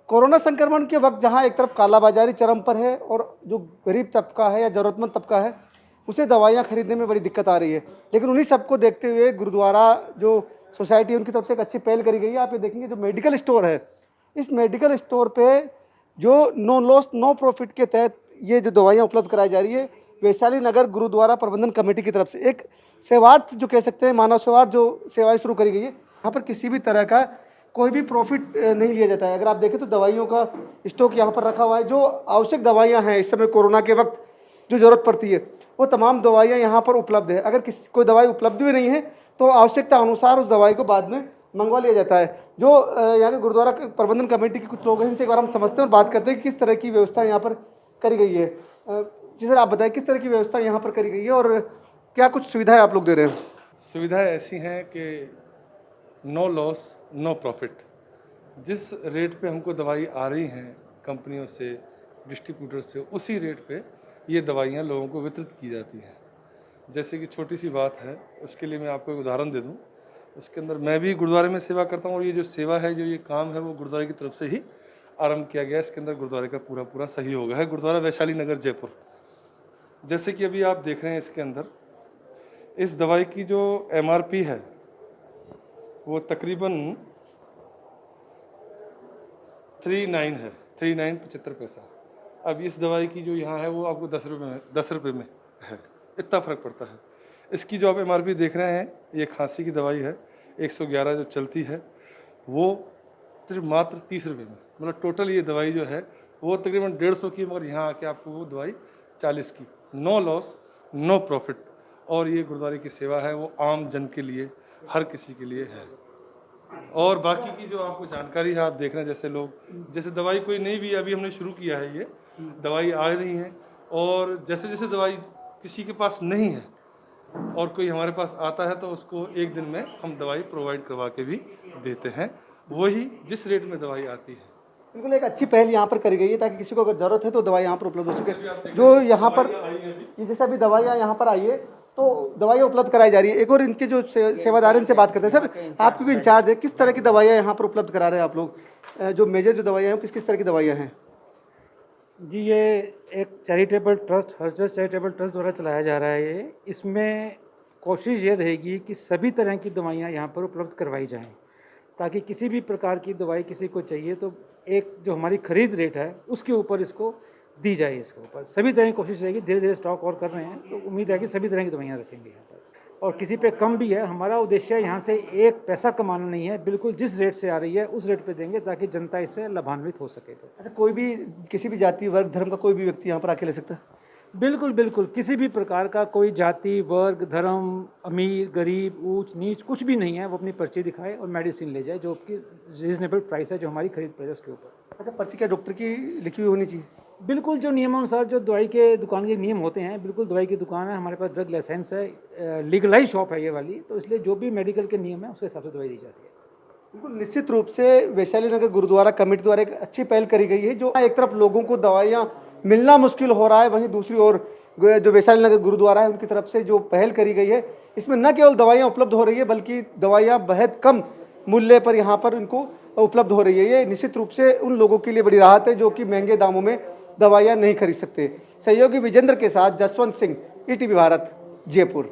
Corona संक्रमण के वक्त जहां एक तरफ कालाबाजारी चरम पर है और जो गरीब तबका है या ज़रूरतमंद तबका है उसे दवाइयां खरीदने में बड़ी दिक्कत आ रही है, लेकिन उन्हीं सबको देखते हुए गुरुद्वारा जो सोसाइटी है उनकी तरफ से एक अच्छी पहल करी गई है। आप ये देखेंगे जो मेडिकल स्टोर है, इस मेडिकल स्टोर पे जो नो लॉस नो प्रॉफिट के तहत ये जो दवाइयाँ उपलब्ध कराई जा रही है, वैशाली नगर गुरुद्वारा प्रबंधन कमेटी की तरफ से एक सेवार्थ जो कह सकते हैं, मानव सेवार्थ जो सेवाएं शुरू करी गई है। यहाँ पर किसी भी तरह का कोई भी प्रॉफिट नहीं लिया जाता है। अगर आप देखें तो दवाइयों का स्टॉक यहाँ पर रखा हुआ है। जो आवश्यक दवाइयाँ हैं इस समय कोरोना के वक्त जो ज़रूरत पड़ती है वो तमाम दवाइयाँ यहाँ पर उपलब्ध है। अगर किसी कोई दवाई उपलब्ध भी नहीं है तो आवश्यकता अनुसार उस दवाई को बाद में मंगवा लिया जाता है। जो यहाँ के गुरुद्वारा प्रबंधन कमेटी के कुछ लोग हैं, इनसे एक बार हम समझते हैं और बात करते हैं कि किस तरह की व्यवस्था यहाँ पर करी गई है। जी सर, आप बताएं किस तरह की व्यवस्था यहाँ पर करी गई है और क्या कुछ सुविधाएं आप लोग दे रहे हैं? सुविधाएं ऐसी हैं कि नो लॉस नो प्रॉफिट। जिस रेट पे हमको दवाई आ रही हैं कंपनियों से, डिस्ट्रीब्यूटर से, उसी रेट पे ये दवाइयाँ लोगों को वितरित की जाती हैं। जैसे कि छोटी सी बात है, उसके लिए मैं आपको एक उदाहरण दे दूं। उसके अंदर मैं भी गुरुद्वारे में सेवा करता हूं और ये जो सेवा है, जो ये काम है, वो गुरुद्वारे की तरफ से ही आरंभ किया गया है। इसके अंदर गुरुद्वारे का पूरा सहयोग है। गुरुद्वारा वैशाली नगर जयपुर। जैसे कि अभी आप देख रहे हैं, इसके अंदर इस दवाई की जो MRP है वो तकरीबन 39 है, 39.75 पैसा। अब इस दवाई की जो यहाँ है वो आपको 10 रुपये में है। इतना फ़र्क पड़ता है। इसकी जो आप MRP देख रहे हैं, ये खांसी की दवाई है, 111 जो चलती है, वो सिर्फ मात्र 30 रुपये में। मतलब टोटल ये दवाई जो है वो तकरीबन 150 की, मगर यहाँ आके आपको वो दवाई 40 की। No loss no profit. और ये गुरुद्वारे की सेवा है, वो आम जन के लिए, हर किसी के लिए है। और बाकी की जो आपको जानकारी है, आप देख रहे हैं जैसे लोग, जैसे दवाई कोई नहीं भी, अभी हमने शुरू किया है, ये दवाई आ रही है और जैसे जैसे दवाई किसी के पास नहीं है और कोई हमारे पास आता है तो उसको एक दिन में हम दवाई प्रोवाइड करवा के भी देते हैं, वही जिस रेट में दवाई आती है। बिल्कुल एक अच्छी पहल यहाँ पर करी गई है ताकि किसी को अगर जरूरत है तो दवाई यहाँ पर उपलब्ध हो सके। जो यहाँ पर ये जैसे अभी दवाइयाँ यहाँ पर आई है तो दवाइयाँ उपलब्ध कराई जा रही है। एक और इनके जो सेवादार इनसे बात करते हैं। सर, आप क्योंकि इंचार्ज है, किस तरह की दवाइयाँ यहाँ पर उपलब्ध करा रहे हैं आप लोग? जो मेजर जो दवाइयाँ हैं किस किस तरह की दवाइयाँ हैं? जी, ये एक charitable trust, Harshad charitable trust द्वारा चलाया जा रहा है। ये इसमें कोशिश ये रहेगी कि सभी तरह की दवाइयाँ यहाँ पर उपलब्ध करवाई जाएं, ताकि किसी भी प्रकार की दवाई किसी को चाहिए तो एक जो हमारी खरीद रेट है उसके ऊपर इसको दी जाए। इसके ऊपर सभी तरह की कोशिश रहेगी। धीरे धीरे स्टॉक और कर रहे हैं तो उम्मीद है कि सभी तरह की दवाइयाँ रखेंगे यहाँ पर, और किसी पे कम भी है। हमारा उद्देश्य यहाँ से एक पैसा कमाना नहीं है, बिल्कुल जिस रेट से आ रही है उस रेट पे देंगे ताकि जनता इससे लाभान्वित हो सके। तो अच्छा, कोई भी किसी भी जाति वर्ग धर्म का कोई भी व्यक्ति यहाँ पर आके ले सकता है? बिल्कुल बिल्कुल, किसी भी प्रकार का कोई जाति वर्ग धर्म, अमीर गरीब ऊंच नीच कुछ भी नहीं है। वो अपनी पर्ची दिखाए और मेडिसिन ले जाए, जो कि रीजनेबल प्राइस है, जो हमारी खरीद प्राइस है उसके ऊपर। अच्छा, पर्ची क्या डॉक्टर की लिखी हुई होनी चाहिए? बिल्कुल, जो नियमानुसार जो दवाई के दुकान के नियम होते हैं, बिल्कुल दवाई की दुकान है, हमारे पास ड्रग लाइसेंस है, लीगलाइज शॉप है ये वाली, तो इसलिए जो भी मेडिकल के नियम है उसके हिसाब से दवाई दी जाती है। बिल्कुल निश्चित रूप से वैशाली नगर गुरुद्वारा कमेटी द्वारा एक अच्छी पहल करी गई है। जो एक तरफ लोगों को दवाइयाँ मिलना मुश्किल हो रहा है, वहीं दूसरी ओर जो वैशाली नगर गुरुद्वारा है उनकी तरफ से जो पहल करी गई है, इसमें न केवल दवाइयाँ उपलब्ध हो रही है बल्कि दवाइयाँ बेहद कम मूल्य पर यहाँ पर इनको उपलब्ध हो रही है। ये निश्चित रूप से उन लोगों के लिए बड़ी राहत है जो कि महंगे दामों में दवाइयाँ नहीं खरीद सकते। सहयोगी विजेंद्र के साथ जसवंत सिंह, ETV भारत, जयपुर।